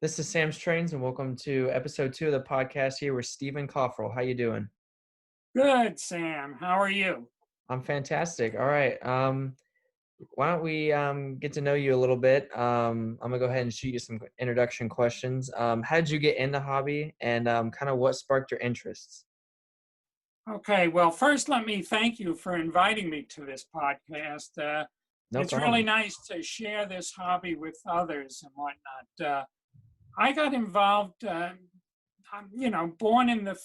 This is Sam's Trains, and welcome to episode 2 of the podcast here with Stephen Koferl. How you doing? Good, Sam. How are you? I'm fantastic. All right. Why don't we get to know you a little bit? I'm gonna go ahead and shoot you some introduction questions. How did you get in the hobby, and kind of what sparked your interests? Okay, well, first, let me thank you for inviting me to this podcast. No It's really problem. nice to share this hobby with others and whatnot. I got involved, born in the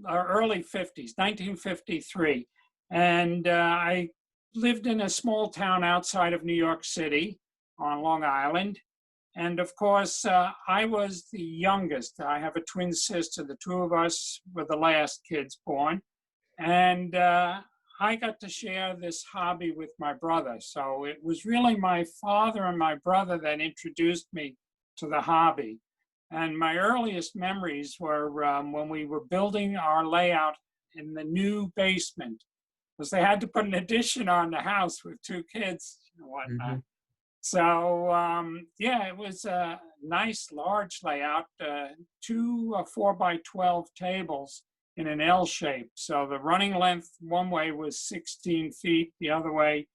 early 50s, 1953, and I lived in a small town outside of New York City on Long Island. And of course, I was the youngest. I have a twin sister. The two of us were the last kids born. And I got to share this hobby with my brother. So it was really my father and my brother that introduced me to the hobby. And my earliest memories were when we were building our layout in the new basement, because they had to put an addition on the house with two kids and whatnot. Hmm. So yeah, it was a nice large layout, two 4 by 12 tables in an L shape. So the running length one way was 16 feet, the other way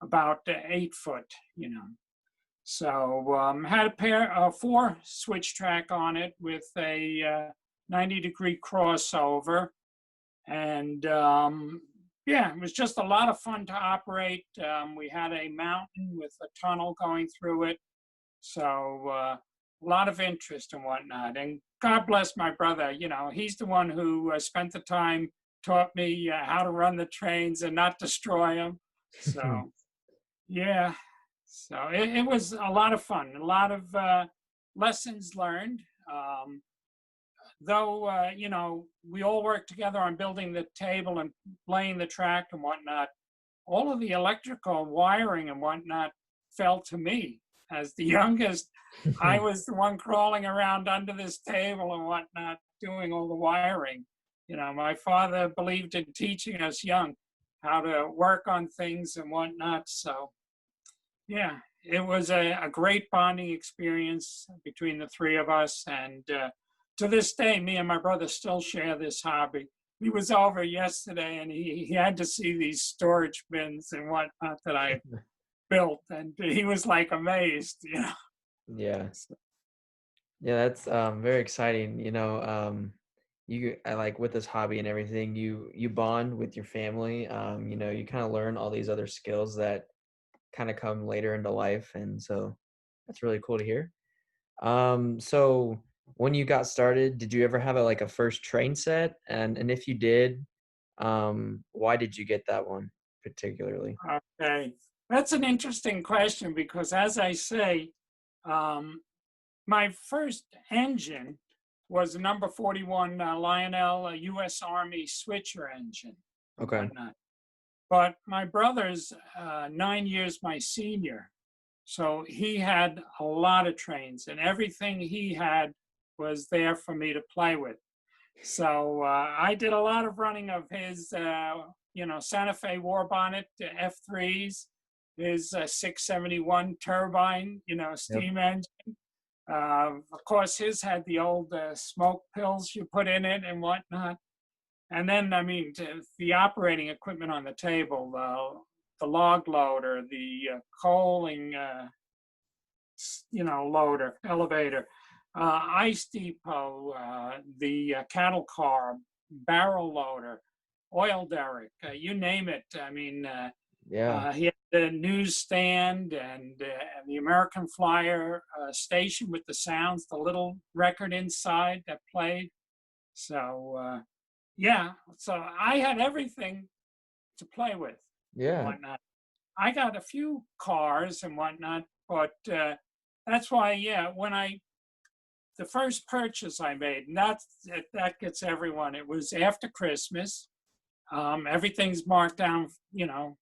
about 8 foot, you know. So had a four switch track on it with a 90-degree crossover. And yeah, it was just a lot of fun to operate. We had a mountain with a tunnel going through it. So a lot of interest and whatnot. And God bless my brother. He's the one who spent the time, taught me how to run the trains and not destroy them. So yeah, so it was a lot of fun, a lot of lessons learned. Um, though, we all worked together on building the table and laying the track and whatnot, all of the electrical wiring and whatnot fell to me. As the youngest, I was the one crawling around under this table and whatnot, doing all the wiring. My father believed in teaching us young how to work on things and whatnot. So, yeah, it was a great bonding experience between the three of us. And to this day, me and my brother still share this hobby. He was over yesterday and he had to see these storage bins and whatnot that I built. And he was like amazed. Yeah. Yeah, that's very exciting. I like with this hobby and everything, you bond with your family. You kind of learn all these other skills that kind of come later into life, and so that's really cool to hear. So when you got started, did you ever have a first train set? And if you did, why did you get that one particularly? Okay. That's an interesting question because, as I say, um, my first engine was a number 41 Lionel U.S. Army switcher engine and Okay. whatnot. But my brother's 9 years my senior. So he had a lot of trains, and everything he had was there for me to play with. So I did a lot of running of his, Santa Fe war bonnet F3s, his 671 turbine, Yep. steam engine. Of course, his had the old smoke pills you put in it and whatnot. And then, I mean, the operating equipment on the table, the log loader, the coaling, loader, elevator, ice depot, the cattle car, barrel loader, oil derrick, you name it. I mean, Yeah. he had the newsstand and the American Flyer station with the sounds, the little record inside that played. So, yeah, so I had everything to play with and Yeah. whatnot. I got a few cars and whatnot, but that's why, yeah, the first purchase I made, and that gets everyone. It was after Christmas. Everything's marked down,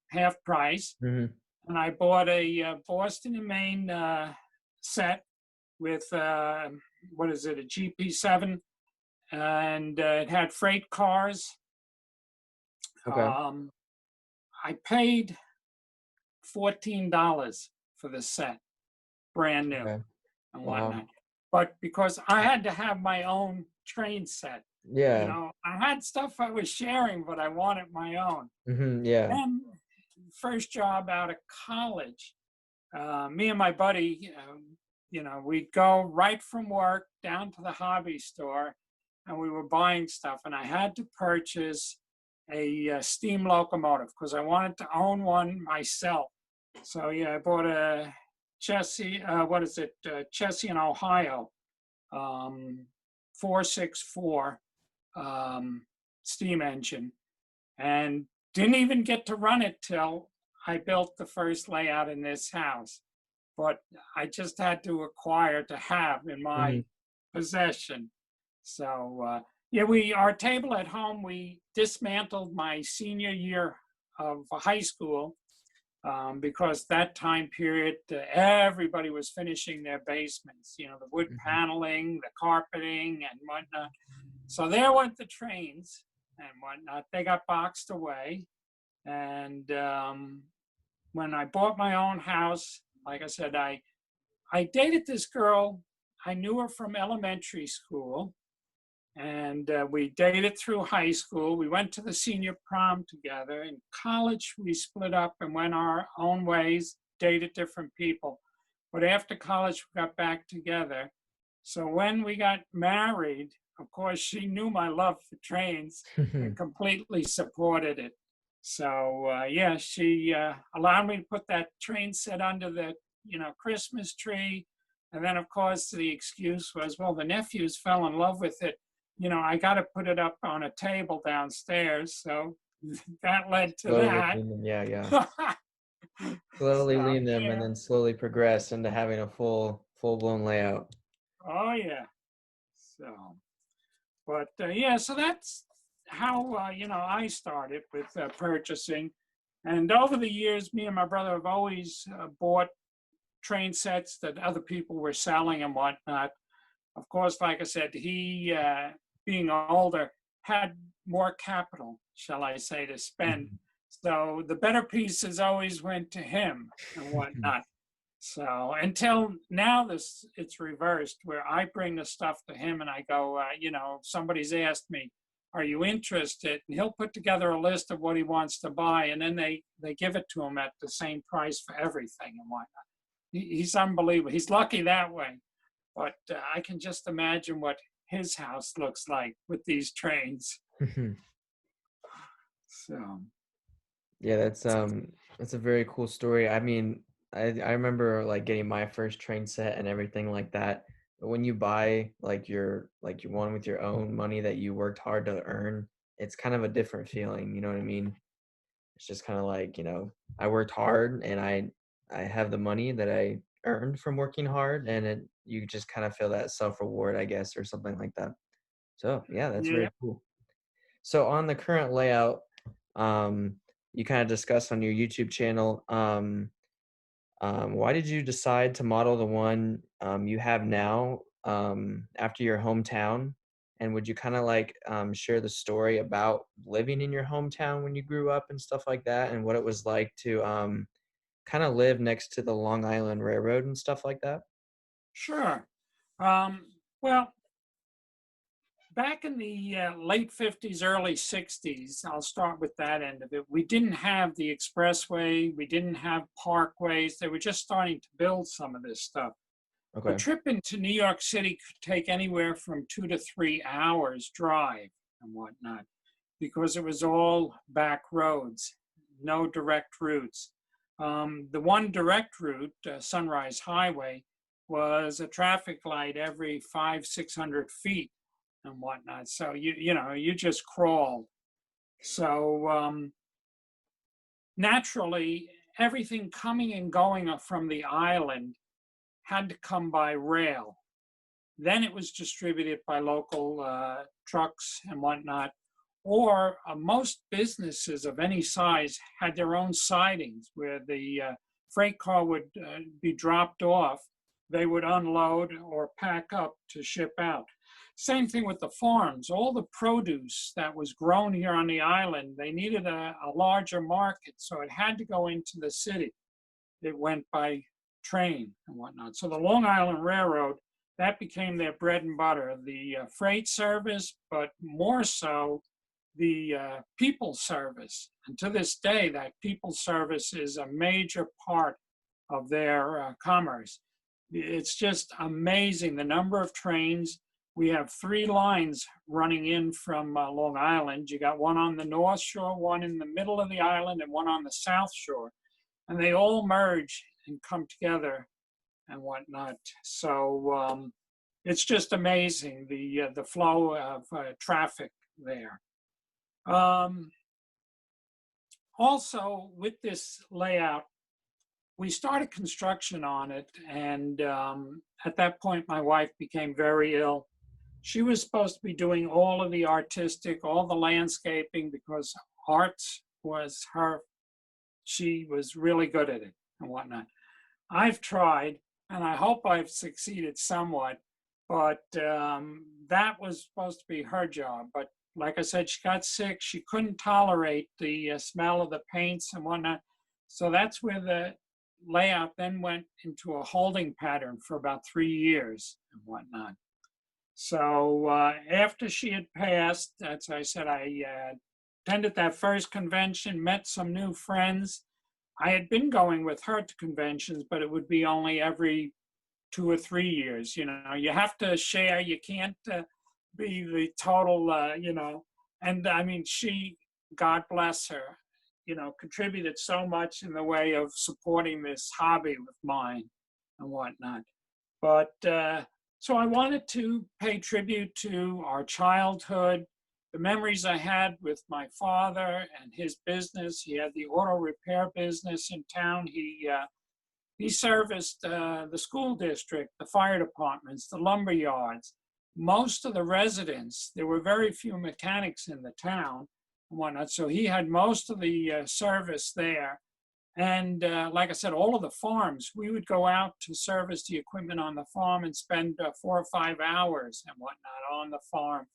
half price. Hmm. And I bought a Boston and Maine set with, what is it, a GP7, and it had freight cars. Okay. Um, I paid $14 for the set, brand new Okay. and Wow. whatnot. but because I had to have my own train set, Yeah. I had stuff I was sharing, but I wanted my own. Yeah. Then, first job out of college, me and my buddy, we'd go right from work down to the hobby store, and we were buying stuff. And I had to purchase a steam locomotive because I wanted to own one myself. So yeah, I bought a Chessie. What is it? Chessie in Ohio, 464 steam engine, and didn't even get to run it till I built the first layout in this house. But I just had to acquire to have in my Mhm. possession. So yeah, our table at home, we dismantled my senior year of high school, because that time period, everybody was finishing their basements, the wood Mhm. paneling, the carpeting, and whatnot. So there went the trains and whatnot. They got boxed away. And when I bought my own house, like I said, I dated this girl. I knew her from elementary school, and we dated through high school. We went to the senior prom together. In college, we split up and went our own ways, dated different people. But after college, we got back together. So when we got married, of course, she knew my love for trains and completely supported it. So yeah, she allowed me to put that train set under the Christmas tree, and then of course the excuse was, well, the nephews fell in love with it. I got to put it up on a table downstairs. So that led to Slowly that. lean them, yeah, yeah. Slowly So lean them and yeah, then slowly progress into having a full-blown layout. oh yeah. So, but yeah, so that's how I started with purchasing. And over the years, me and my brother have always bought train sets that other people were selling and whatnot. Of course, like I said, he, being older, had more capital, shall I say, to spend. Mhm. So the better pieces always went to him and whatnot. So until now, it's reversed where I bring the stuff to him and I go, somebody's asked me, "Are you interested?" And he'll put together a list of what he wants to buy, and then they give it to him at the same price for everything and whatnot. He's unbelievable. He's lucky that way. But I can just imagine what his house looks like with these trains. So Yeah, that's a very cool story. I mean, I remember like getting my first train set and everything like that. But when you buy like your one with your own money that you worked hard to earn, it's kind of a different feeling, you know what I mean? It's just kind of like, I worked hard and I have the money that I earned from working hard and you just kind of feel that self-reward, I guess, or something like that. So, yeah, that's very yeah, cool. So on the current layout, um, you kind of discussed on your YouTube channel, why did you decide to model the one you have now after your hometown? And would you kind of like share the story about living in your hometown when you grew up and stuff like that, and what it was like to kind of live next to the Long Island Railroad and stuff like that? sure. Um, well, back in the late 50s, early 60s, I'll start with that end of it. We didn't have the expressway, we didn't have parkways. They were just starting to build some of this stuff. A Okay. trip into New York City could take anywhere from 2 to 3 hours drive and whatnot because it was all back roads, no direct routes. The one direct route, Sunrise Highway, was a traffic light every 500, 600 feet and whatnot. So you just crawled. So naturally, everything coming and going from the island had to come by rail. Then it was distributed by local trucks and whatnot. Or most businesses of any size had their own sidings where the freight car would be dropped off. They would unload or pack up to ship out. Same thing with the farms. All the produce that was grown here on the island, they needed a larger market, so it had to go into the city. It went by train and whatnot. So the Long Island Railroad, that became their bread and butter, the freight service, but more so the people service. And to this day, that people service is a major part of their commerce. It's just amazing the number of trains. We have three lines running in from Long Island. You got one on the North Shore, one in the middle of the island, and one on the South Shore. And they all merge and come together and whatnot. So it's just amazing the flow of traffic there. Um, Also, with this layout, we started construction on it, and at that point, my wife became very ill. She was supposed to be doing all of the artistic, all the landscaping, because arts was her. She was really good at it and whatnot. I've tried, and I hope I've succeeded somewhat, but that was supposed to be her job. But like I said, she got sick. She couldn't tolerate the smell of the paints and whatnot. So that's where the layout then went into a holding pattern for about 3 years and whatnot. So after she had passed, as I said, I attended that first convention, met some new friends. I had been going with her to conventions, but it would be only every 2 or 3 years. You have to share. You can't be the total, And I mean, she, God bless her, contributed so much in the way of supporting this hobby with mine and whatnot. But so I wanted to pay tribute to our childhood, the memories I had with my father and his business. He had the auto repair business in town. He serviced the school district, the fire departments, the lumber yards. Most of the residents, there were very few mechanics in the town and whatnot. So he had most of the service there. And like I said, all of the farms, we would go out to service the equipment on the farm and spend 4 or 5 hours and whatnot on the farm.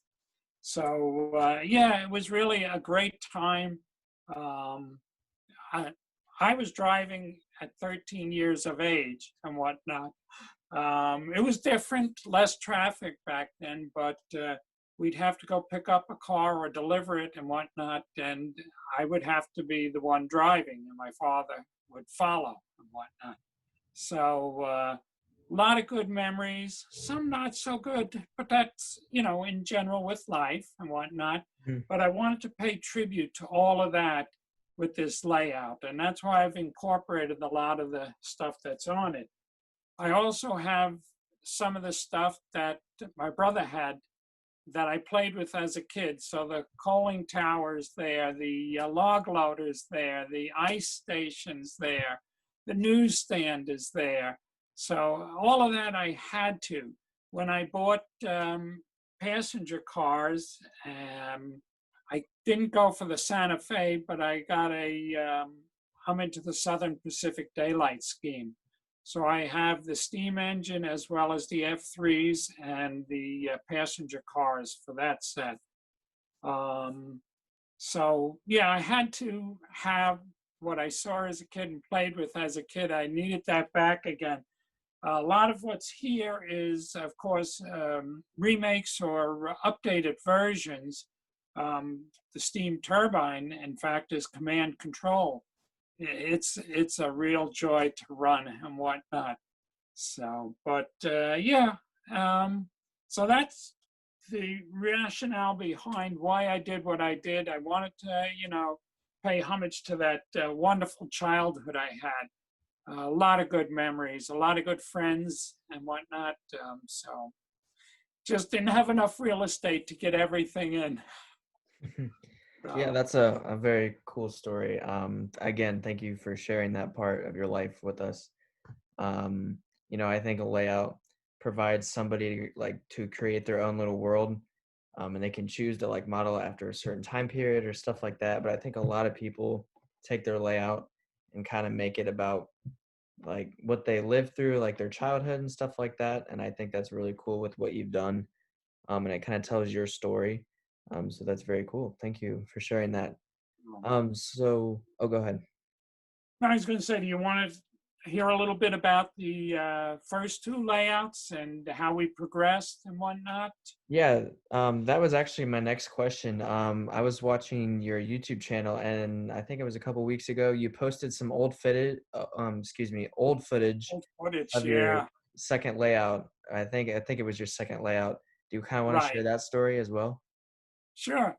So yeah, it was really a great time. Um, I, I was driving at 13 years of age and whatnot. It was different, less traffic back then, but we'd have to go pick up a car or deliver it and whatnot, and I would have to be the one driving, and my father would follow and whatnot. So a lot of good memories, some not so good, but that's, in general with life and whatnot. Mhm. But I wanted to pay tribute to all of that with this layout, and that's why I've incorporated a lot of the stuff that's on it. I also have some of the stuff that my brother had that I played with as a kid. So the coaling towers there, the log loaders there, the ice stations there, the newsstand is there. So all of that I had to. When I bought passenger cars, I didn't go for the Santa Fe, but I got I'm into the Southern Pacific Daylight Scheme. So I have the steam engine as well as the F3s and the passenger cars for that set. Um, so yeah, I had to have what I saw as a kid and played with as a kid. I needed that back again. A lot of what's here is, of course, remakes or updated versions. The steam turbine, in fact, is command control. It's a real joy to run and whatnot. So, but yeah, so that's the rationale behind why I did what I did. I wanted to, pay homage to that wonderful childhood I had. A lot of good memories, a lot of good friends and whatnot. So just didn't have enough real estate to get everything in. Yeah, So, that's a very cool story. Again, thank you for sharing that part of your life with us. Um, I think a layout provides somebody like to create their own little world, and they can choose to like model after a certain time period or stuff like that. But I think a lot of people take their layout and kind of make it about like what they lived through, like their childhood and stuff like that. And I think that's really cool with what you've done. And it kind of tells your story. So that's very cool. Thank you for sharing that. Oh, go ahead. I was going to say, do you want to hear a little bit about the first two layouts and how we progressed and whatnot? Yeah, that was actually my next question. I was watching your YouTube channel, and I think it was a couple weeks ago. You posted some old footage Old footage, of your yeah, second layout. I think it was your second layout. Do you kind of want to share right, that story as well? sure.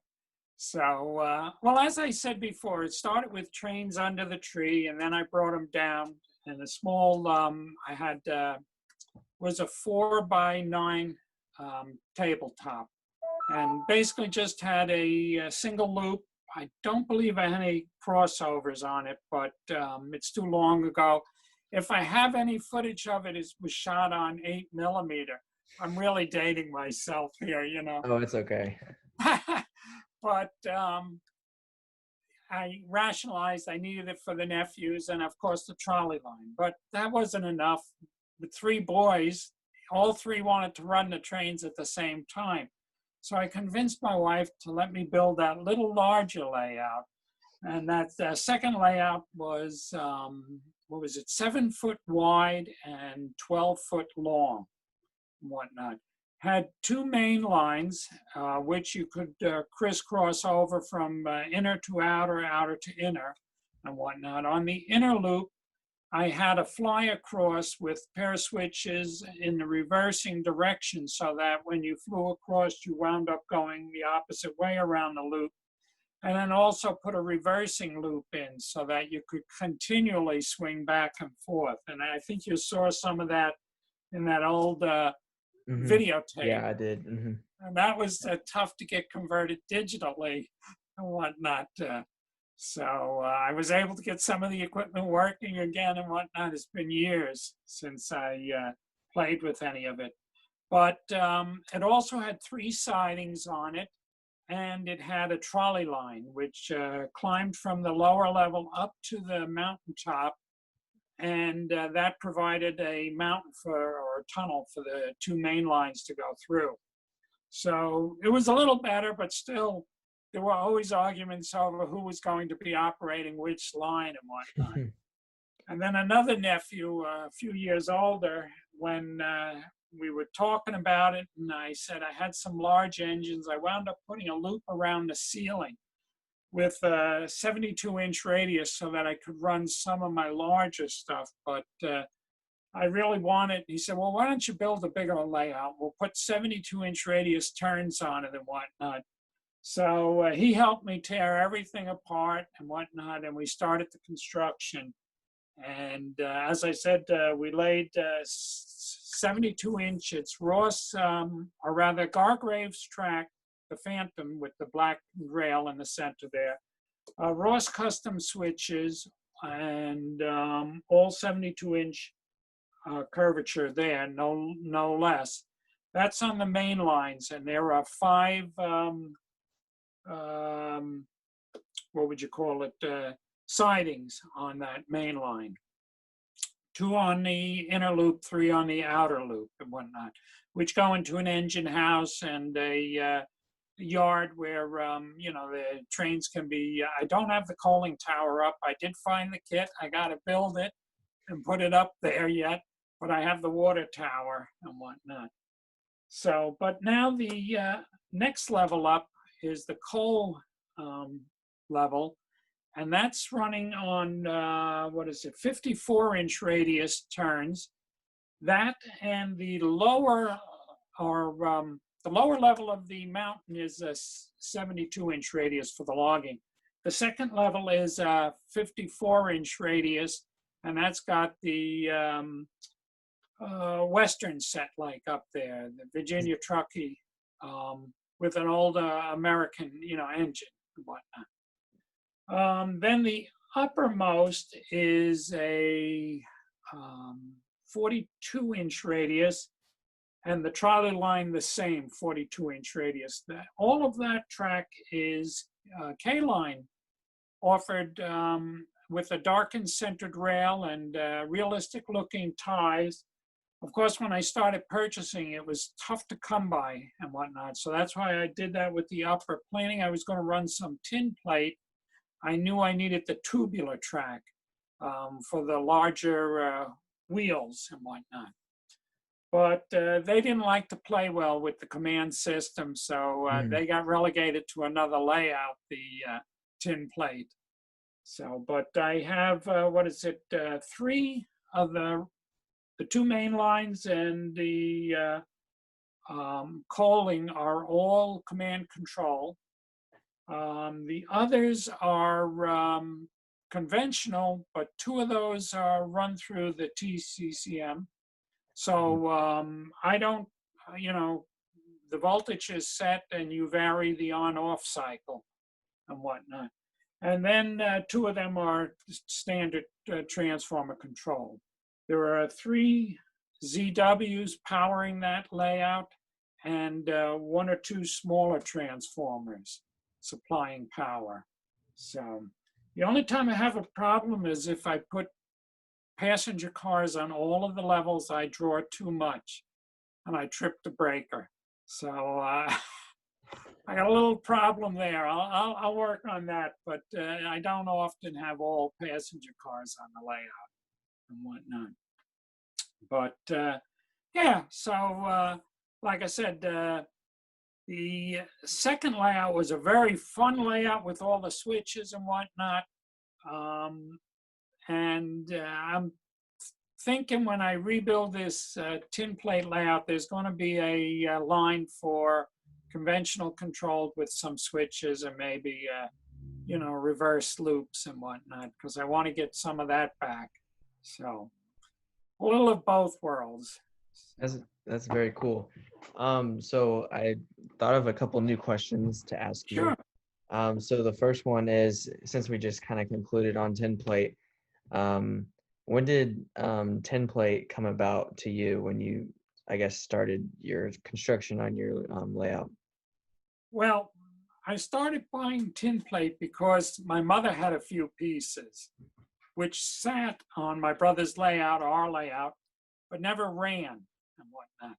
So, well, as I said before, it started with trains under the tree, and then I brought them down. And a small, I had was a 4 by 9 tabletop, and basically just had a single loop. I don't believe I had any crossovers on it, but it's too long ago. If I have any footage of it, it was shot on 8 millimeter. I'm really dating myself here, you know. Oh, it's okay. But I rationalized I needed it for the nephews and, of course, the trolley line. But that wasn't enough. The three boys, all three wanted to run the trains at the same time. So I convinced my wife to let me build that little larger layout. And that second layout was, what was it, 7 foot wide and 12 foot long and whatnot. Had two main lines, which you could crisscross over from inner to outer, outer to inner, and whatnot. On the inner loop, I had a fly across with pair switches in the reversing direction so that when you flew across, you wound up going the opposite way around the loop. And then also put a reversing loop in so that you could continually swing back and forth. And I think you saw some of that in that old Hmm. videotape. Yeah, I did. And that was tough to get converted digitally and whatnot. I was able to get some of the equipment working again and whatnot. It's been years since I played with any of it. But it also had three sidings on it, and it had a trolley line, which climbed from the lower level up to the mountaintop. And that provided a mountain for, or a tunnel for the two main lines to go through. So it was a little better, but still, there were always arguments over who was going to be operating which line and whatnot. Hmm. And then another nephew, a few years older, when we were talking about it, and I said I had some large engines, I wound up putting a loop around the ceiling with a 72-inch radius so that I could run some of my larger stuff. But I really wanted, he said, well, why don't you build a bigger layout? We'll put 72-inch radius turns on it and whatnot. So he helped me tear everything apart and whatnot, and we started the construction. And as I said, we laid 72-inch. It's Ross, or rather Gargrave's track, the Phantom with the black rail in the center there. Ross custom switches and all 72-inch curvature there, no less. That's on the main lines, and there are five, what would you call it, sidings on that main line. Two on the inner loop, three on the outer loop and whatnot, which go into an engine house and a yard where, the trains can be, I don't have the coaling tower up. I did find the kit. I got to build it and put it up there yet, but I have the water tower and whatnot. So, but now the next level up is the coal level, and that's running on, 54-inch radius turns. That and the lower, or the lower level of the mountain is a 72-inch radius for the logging. The second level is a 54-inch radius, and that's got the Western set like up there, the Virginia Truckee, with an old American, engine and whatnot. Then the uppermost is a 42-inch radius, and the trolley line the same 42-inch radius. All of that track is K-line offered with a darkened centered rail and realistic looking ties. Of course, when I started purchasing, it was tough to come by and whatnot. So that's why I did that with the upper. Planning I was going to run some tin plate. I knew I needed the tubular track. for the larger wheels and whatnot. But they didn't like to play well with the command system, so Mhm. they got relegated to another layout, the tin plate. So, but I have what is it? Three of the two main lines and the coaling are all command control. The others are conventional, but two of those are run through the TCCM. Mhm. So I don't, you know, the voltage is set and you vary the on-off cycle and whatnot. And then two of them are standard transformer control. There are three ZWs powering that layout and one or two smaller transformers supplying power. So the only time I have a problem is if I put passenger cars on all of the levels, I draw too much and I trip the breaker. So I got a little problem there. I'll work on that, but I don't often have all passenger cars on the layout and whatnot. But yeah, so like I said, the second layout was a very fun layout with all the switches and whatnot. Um, and I'm thinking when I rebuild this tin plate layout, there's going to be a line for conventional controlled with some switches and maybe you know, reverse loops and whatnot, because I want to get some of that back. So a little of both worlds. That's So, that's very cool. So I thought of a couple new questions to ask you. sure. So the first one is, since we just kind of concluded on tin plate, um, when did tin plate come about to you when you, I guess, started your construction on your layout? Well, I started buying tin plate because my mother had a few pieces, which sat on my brother's layout, our layout, but never ran and whatnot.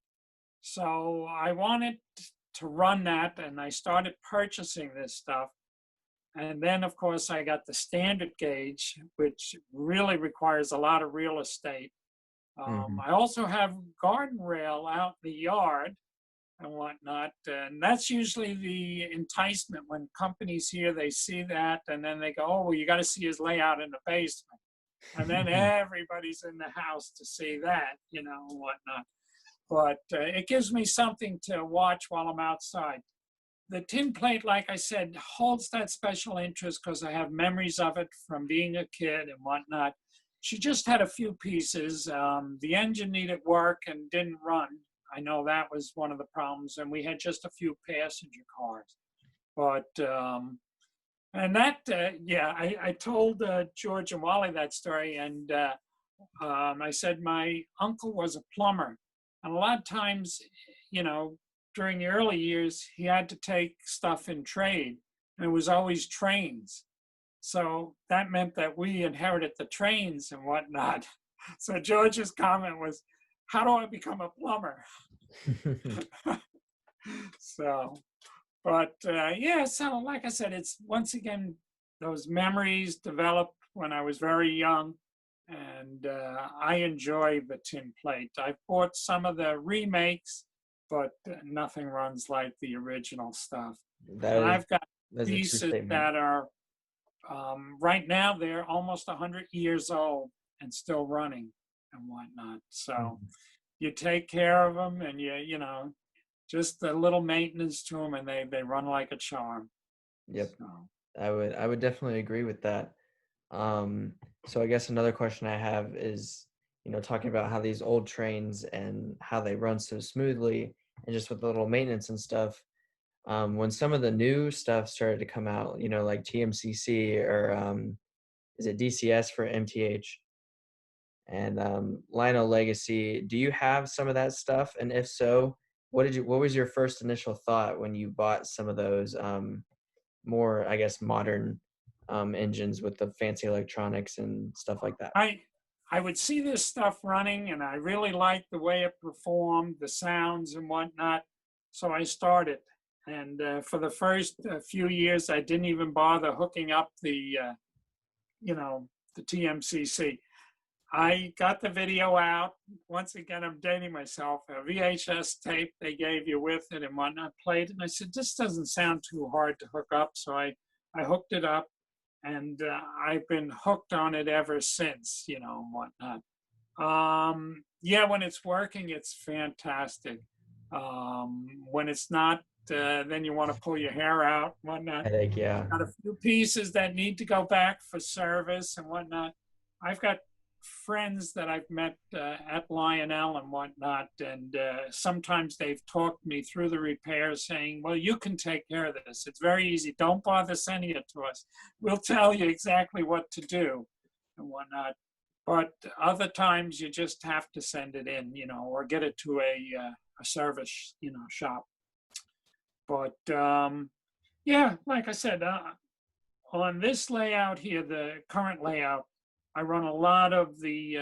So I wanted to run that, and I started purchasing this stuff. And then, of course, I got the standard gauge, which really requires a lot of real estate. Hmm. I also have garden rail out in the yard and whatnot. And that's usually the enticement when companies hear, they see that, and then they go, oh, well, you got to see his layout in the basement. And then everybody's in the house to see that, you know, and whatnot. But it gives me something to watch while I'm outside. The tin plate, like I said, holds that special interest because I have memories of it from being a kid and whatnot. She just had a few pieces. The engine needed work and didn't run. I know that was one of the problems, and we had just a few passenger cars. But and that, yeah, I told George and Wally that story, and I said my uncle was a plumber, and a lot of times, you know, during the early years, he had to take stuff in trade, and it was always trains. So that meant that we inherited the trains and whatnot. So George's comment was, "How do I become a plumber?" So, but yeah, so like I said, it's once again those memories developed when I was very young, and I enjoy the tin plate. I've bought some of the remakes, but nothing runs like the original stuff. That And is I've got that's a true pieces statement. that are right now they're almost 100 years old and still running and whatnot. So Mhm. you take care of them, and you know, just a little maintenance to them, and they run like a charm. Yep, So I would definitely agree with that. Um, so I guess another question I have is, talking about how these old trains and how they run so smoothly and just with the little maintenance and stuff. When some of the new stuff started to come out, like TMCC or is it DCS for MTH and Lino Legacy, do you have some of that stuff? And if so, what was your first initial thought when you bought some of those more, I guess, modern engines with the fancy electronics and stuff like that? I I would see this stuff running, and I really liked the way it performed, the sounds and whatnot. So I started, and for the first few years, I didn't even bother hooking up the you know the TMCC. I got the video out. Once again, I'm dating myself. A VHS tape they gave you with it and whatnot, played. And I said, this doesn't sound too hard to hook up. So I hooked it up, and I've been hooked on it ever since, and whatnot. Yeah, when it's working, it's fantastic. When it's not, then you want to pull your hair out, whatnot. Headache, yeah. Got a few pieces that need to go back for service and whatnot. I've got friends that I've met at Lionel and whatnot, and sometimes they've talked me through the repairs, saying, "Well, you can take care of this. It's very easy. Don't bother sending it to us. We'll tell you exactly what to do and whatnot." But other times you just have to send it in, or get it to a service, shop. But yeah, like I said, on this layout here, the current layout, I run a lot of the,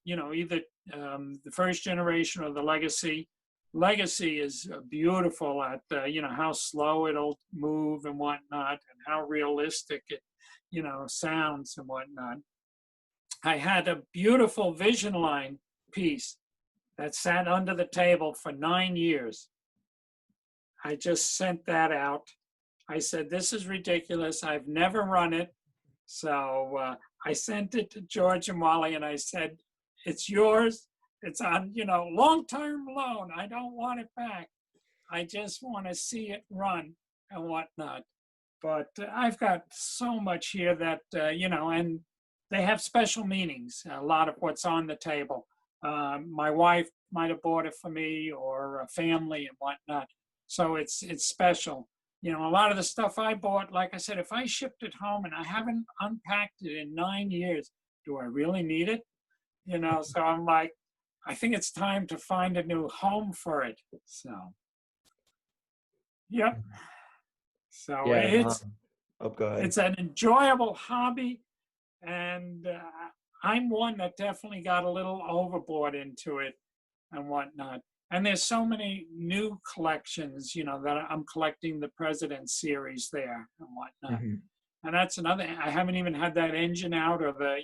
either the first generation or the legacy. Legacy is beautiful at, how slow it'll move and whatnot, and how realistic it, sounds and whatnot. I had a beautiful Vision Line piece that sat under the table for 9 years. I just sent that out. I said, this is ridiculous. I've never run it. So I sent it to George and Wally, and I said, it's yours. It's on, long-term loan. I don't want it back. I just want to see it run and whatnot. But I've got so much here that, and they have special meanings, a lot of what's on the table. My wife might have bought it for me, or a family and whatnot. So it's special. A lot of the stuff I bought, like I said, if I shipped it home and I haven't unpacked it in 9 years, do I really need it? So I'm like, I think it's time to find a new home for it. So, yep. So Yeah, it's oh, go ahead. it's an enjoyable hobby, and I'm one that definitely got a little overboard into it and whatnot. And there's so many new collections, that I'm collecting the President series there and whatnot. Mhm. And that's another, I haven't even had that engine out, or the,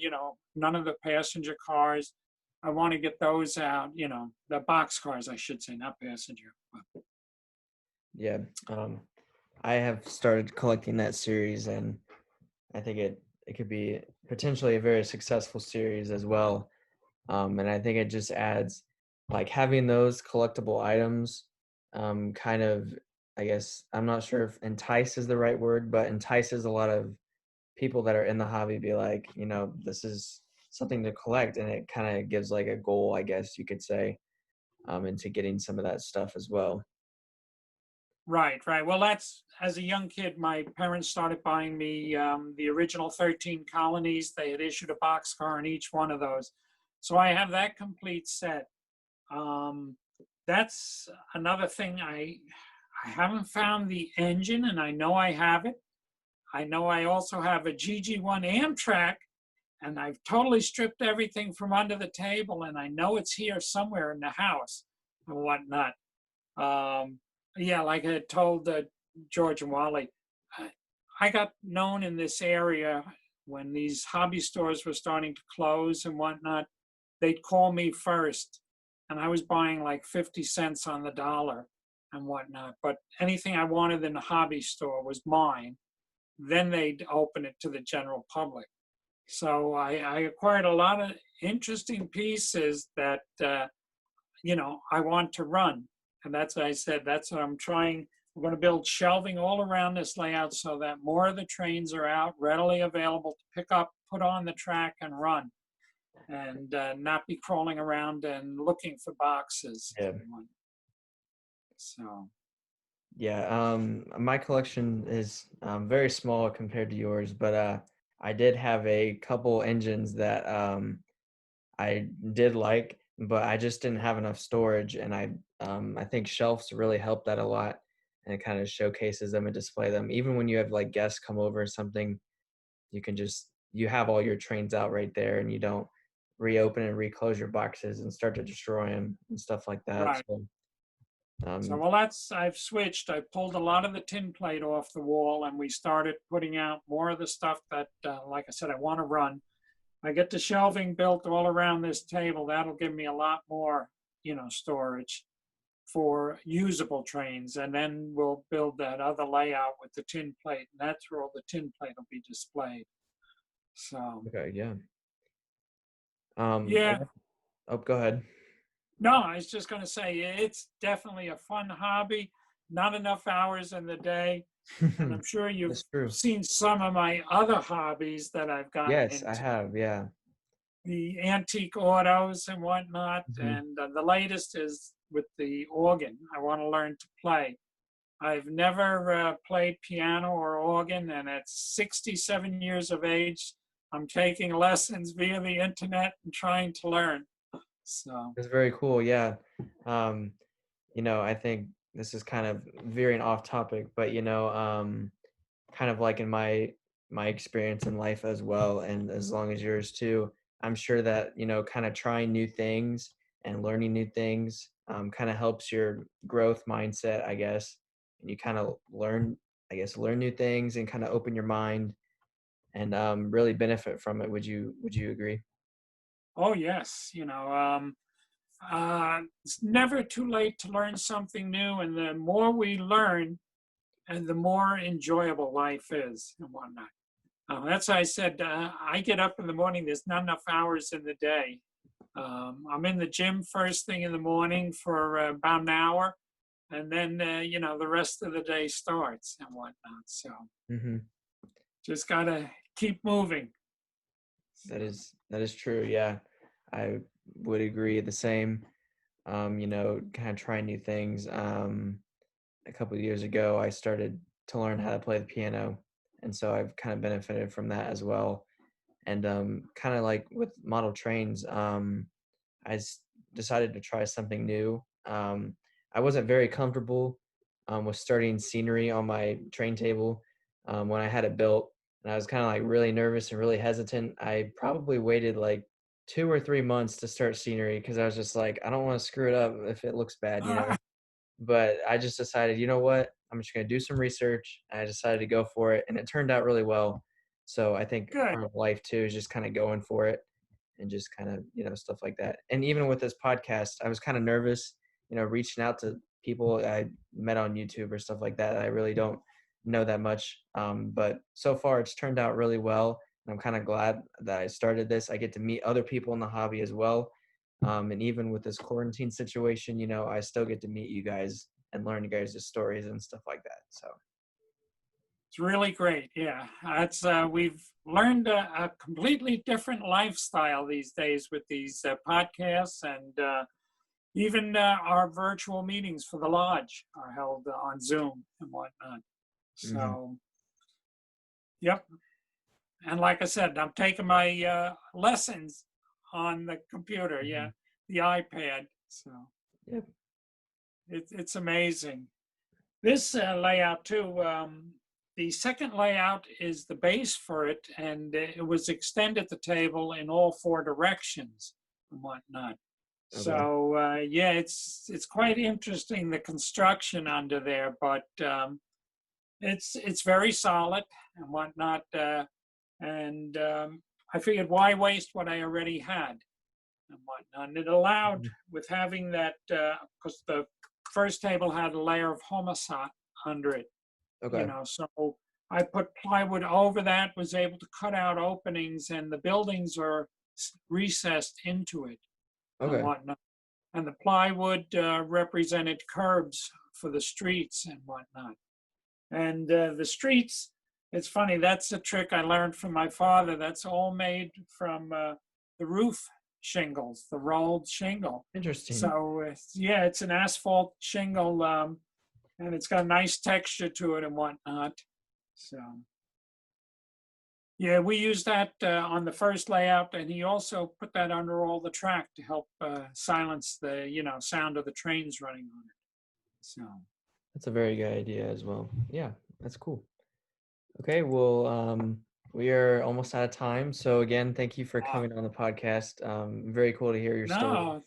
none of the passenger cars. I want to get those out, the box cars, I should say, not passenger. Yeah, I have started collecting that series, and I think it could be potentially a very successful series as well. And I think it just adds, like, having those collectible items, kind of, I guess, I'm not sure if entice is the right word, but entices a lot of people that are in the hobby, be like, this is something to collect, and it kind of gives like a goal, I guess you could say, into getting some of that stuff as well. Right, right. Well, that's, as a young kid, my parents started buying me the original 13 colonies. They had issued a boxcar in each one of those. So I have that complete set. Um, that's another thing. I haven't found the engine, and I know I have it. I know I also have a GG1 Amtrak, and I've totally stripped everything from under the table, and I know it's here somewhere in the house and whatnot. Um, yeah, like I had told George and Wally, I, I got known in this area when these hobby stores were starting to close and whatnot. They'd call me first, and I was buying like 50 cents on the dollar and whatnot. But anything I wanted in the hobby store was mine. Then they'd open it to the general public. So I acquired a lot of interesting pieces that I want to run. And that's what I said, that's what I'm trying. We're going to build shelving all around this layout so that more of the trains are out, readily available to pick up, put on the track, and run, and not be crawling around and looking for boxes. Yeah. So, Yeah, my collection is very small compared to yours, but I did have a couple engines that I did like, but I just didn't have enough storage, and I think shelves really help that a lot, and it kind of showcases them and display them. Even when you have like guests come over or something, you have all your trains out right there, and you don't reopen and reclose your boxes and start to destroy them and stuff like that. right. So So, Um, well, I've switched. I pulled a lot of the tin plate off the wall, and we started putting out more of the stuff that, like I said, I want to run. I get the shelving built all around this table. That'll give me a lot more, storage for usable trains. And then we'll build that other layout with the tin plate, and that's where all the tin plate will be displayed. So, okay, yeah. I yeah, guess, oh, go ahead. no, I was just going to say it's definitely a fun hobby, not enough hours in the day. And I'm sure you've That's true. seen some of my other hobbies that I've gotten Yes, I into, have. Yeah. the antique autos and whatnot. Mhm. And the latest is with the organ. I want to learn to play. I've never played piano or organ, and at 67 years of age, I'm taking lessons via the internet and trying to learn. So, It's very cool. Yeah. Um, I think this is kind of veering off topic, but kind of like in my experience in life as well, and as long as yours too, I'm sure that kind of trying new things and learning new things kind of helps your growth mindset, I guess, and you kind of learn new things and kind of open your mind and really benefit from it. Would you agree? oh, yes, it's never too late to learn something new. And the more we learn, and the more enjoyable life is and whatnot. That's why I said I get up in the morning. There's not enough hours in the day. I'm in the gym first thing in the morning for about an hour, and then the rest of the day starts and whatnot. So Hmm. just gotta keep moving. So, That is true. Yeah, I would agree the same. Kind of trying new things. A couple of years ago, I started to learn how to play the piano, and so I've kind of benefited from that as well. And kind of like with model trains, I decided to try something new. I wasn't very comfortable with starting scenery on my train table when I had it built, and I was kind of like really nervous and really hesitant. I probably waited like 2 or 3 months to start scenery because I was just like, I don't want to screw it up if it looks bad. But I just decided, you know what? I'm just going to do some research. I decided to go for it, and it turned out really well. So I think good. part of life too is just kind of going for it and just kind of, stuff like that. And even with this podcast, I was kind of nervous, reaching out to people I met on YouTube or stuff like that. I really don't know that much. But so far, it's turned out really well. And I'm kind of glad that I started this. I get to meet other people in the hobby as well. And even with this quarantine situation, I still get to meet you guys and learn you guys' stories and stuff like that. So, It's really great. Yeah, that's we've learned a completely different lifestyle these days with these podcasts, and even our virtual meetings for the lodge are held on Zoom and whatnot. mhm, So, yep. And like I said, I'm taking my lessons on the computer. Yeah, mhm. the iPad. So Yep. it's amazing. This layout too. The second layout is the base for it, and it was extended the table in all four directions and whatnot. Okay. So yeah, it's quite interesting the construction under there, but it's very solid and whatnot. And I figured why waste what I already had and whatnot. And it allowed Mhm. with having that because the first table had a layer of homicide under it, Okay. so I put plywood over that, was able to cut out openings, and the buildings are recessed into it and Okay. whatnot. And the plywood represented curbs for the streets and whatnot. And the streets, it's funny, that's a trick I learned from my father. That's all made from the roof shingles, the rolled shingle. Interesting. So, yeah, it's an asphalt shingle, and it's got a nice texture to it and whatnot. So, yeah, we used that on the first layout, and he also put that under all the track to help silence the sound of the trains running on it. So, That's a very good idea as well. Yeah, that's cool. Okay, well, we are almost out of time. So again, thank you for uh, coming on the podcast. Very cool to hear your story. no,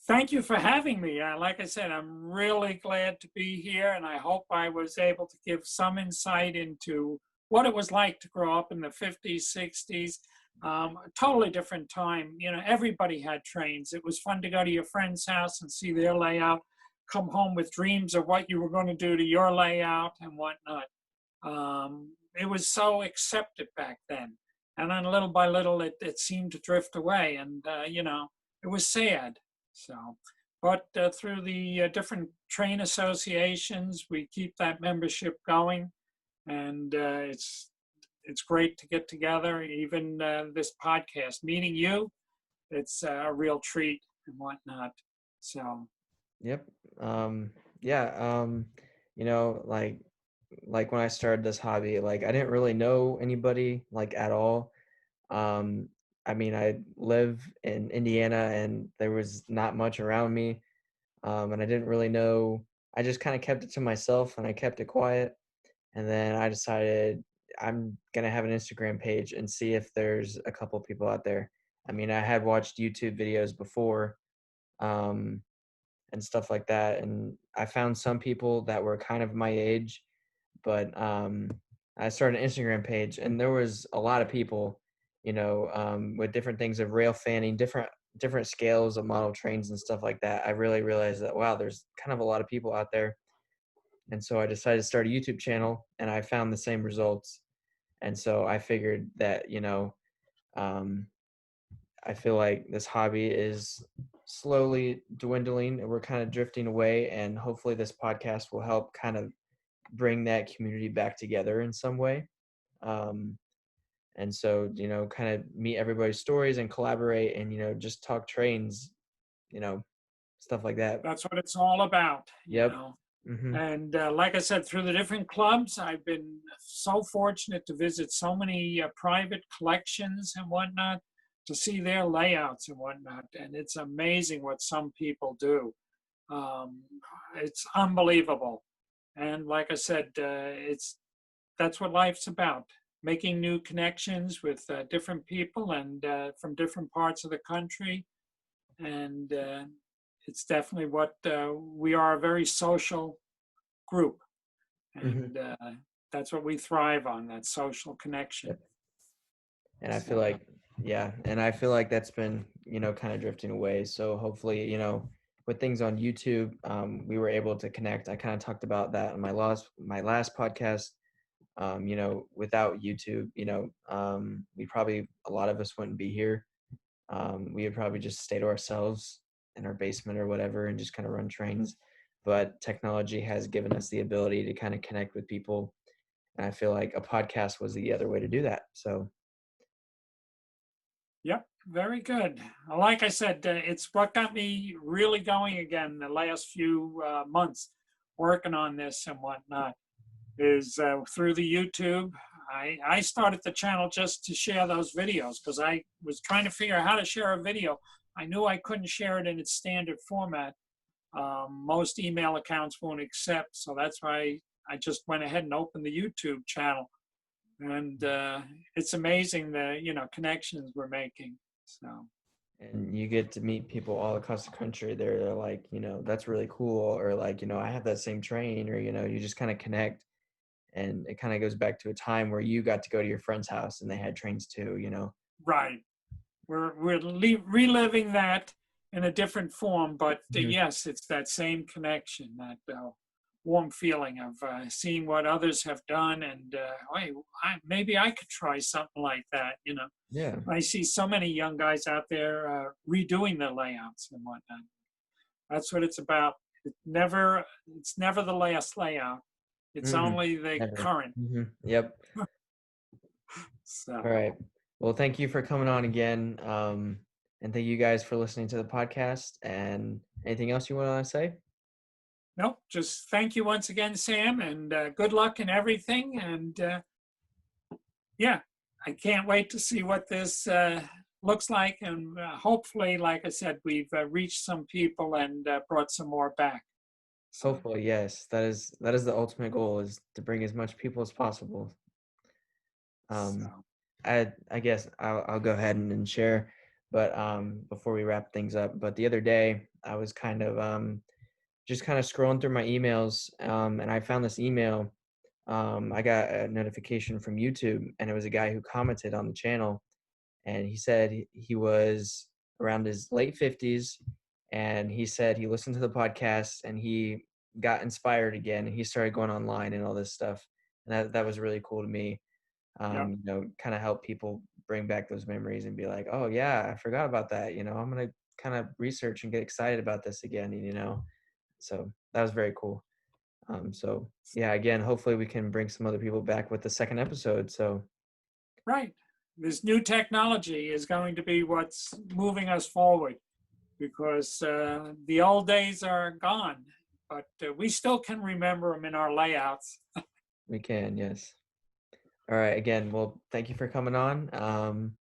Thank you for having me. Like I said, I'm really glad to be here, and I hope I was able to give some insight into what it was like to grow up in the 50s, 60s. A totally different time. Everybody had trains. It was fun to go to your friend's house and see their layout, come home with dreams of what you were going to do to your layout and whatnot. It was so accepted back then. And then little by little, it seemed to drift away. And, it was sad. So, but through the different train associations, we keep that membership going. And it's great to get together. Even this podcast, meeting you, it's a real treat and whatnot. So, Yep. Yeah. You know, like when I started this hobby, like I didn't really know anybody like at all. Um, I mean, I live in Indiana and there was not much around me. And I didn't really know. I just kind of kept it to myself and I kept it quiet. And then I decided I'm gonna have an Instagram page and see if there's a couple people out there. I mean, I had watched YouTube videos before, um, and stuff like that, and I found some people that were kind of my age, but I started an Instagram page, and there was a lot of people, with different things of rail fanning, different scales of model trains and stuff like that. I really realized that wow, there's kind of a lot of people out there, and so I decided to start a YouTube channel, and I found the same results. And so I figured that, um, I feel like this hobby is slowly dwindling and we're kind of drifting away. And hopefully, this podcast will help kind of bring that community back together in some way. Um, and so, kind of meet everybody's stories and collaborate and, just talk trains, you know, stuff like that. that's what it's all about, Yep. Hmm. And like I said, through the different clubs, I've been so fortunate to visit so many private collections and whatnot, to see their layouts and whatnot. And it's amazing what some people do. Um, it's unbelievable. And like I said, that's what life's about, making new connections with different people and from different parts of the country. And it's definitely what we are, a very social group, Hmm. and that's what we thrive on, that social connection. Yep. And I feel So, like, yeah, and I feel like that's been, kind of drifting away. So hopefully, with things on YouTube, we were able to connect. I kind of talked about that in my last podcast. Without YouTube, we probably a lot of us wouldn't be here. We would probably just stay to ourselves in our basement or whatever and just kind of run trains. But technology has given us the ability to kind of connect with people. And I feel like a podcast was the other way to do that. So, yep, very good. Like I said, it's what got me really going again the last few months, working on this and whatnot, is through the YouTube. I started the channel just to share those videos because I was trying to figure out how to share a video. I knew I couldn't share it in its standard format. Most email accounts won't accept, so that's why I just went ahead and opened the YouTube channel. And it's amazing the connections we're making. So and you get to meet people all across the country. They're like, that's really cool. Or like, I have that same train, or, you just kind of connect. And it kind of goes back to a time where you got to go to your friend's house and they had trains too. right, we're reliving that in a different form, but Mhm. yes, it's that same connection, that warm feeling of seeing what others have done, and hey, maybe I could try something like that. Yeah. I see so many young guys out there redoing the layouts and whatnot. That's what it's about. It's never the last layout. It's Mhm. only the Never. current. Yep. All So, right. Well, thank you for coming on again. And thank you guys for listening to the podcast. And anything else you want to say? nope, just thank you once again, Sam, and good luck in everything. And yeah, I can't wait to see what this looks like. And hopefully, like I said, we've reached some people and brought some more back. So, Hopefully, yes. That is the ultimate goal, is to bring as much people as possible. Um, so I guess I'll go ahead and share. But before we wrap things up, but the other day I was kind of just kind of scrolling through my emails, and I found this email. I got a notification from YouTube, and it was a guy who commented on the channel, and he said he was around his late 50s, and he said he listened to the podcast and he got inspired again, and he started going online and all this stuff, and that was really cool to me. Yep. Kind of help people bring back those memories and be like, oh yeah, I forgot about that. I'm gonna kind of research and get excited about this again. So that was very cool. So yeah, again, hopefully we can bring some other people back with the second episode. So Right. This new technology is going to be what's moving us forward because the old days are gone, but we still can remember them in our layouts. we can, yes. All right, again, well, thank you for coming on.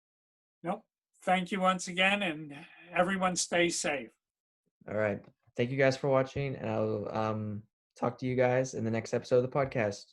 Nope. Thank you once again, and everyone stay safe. All right, thank you guys for watching, and I'll talk to you guys in the next episode of the podcast.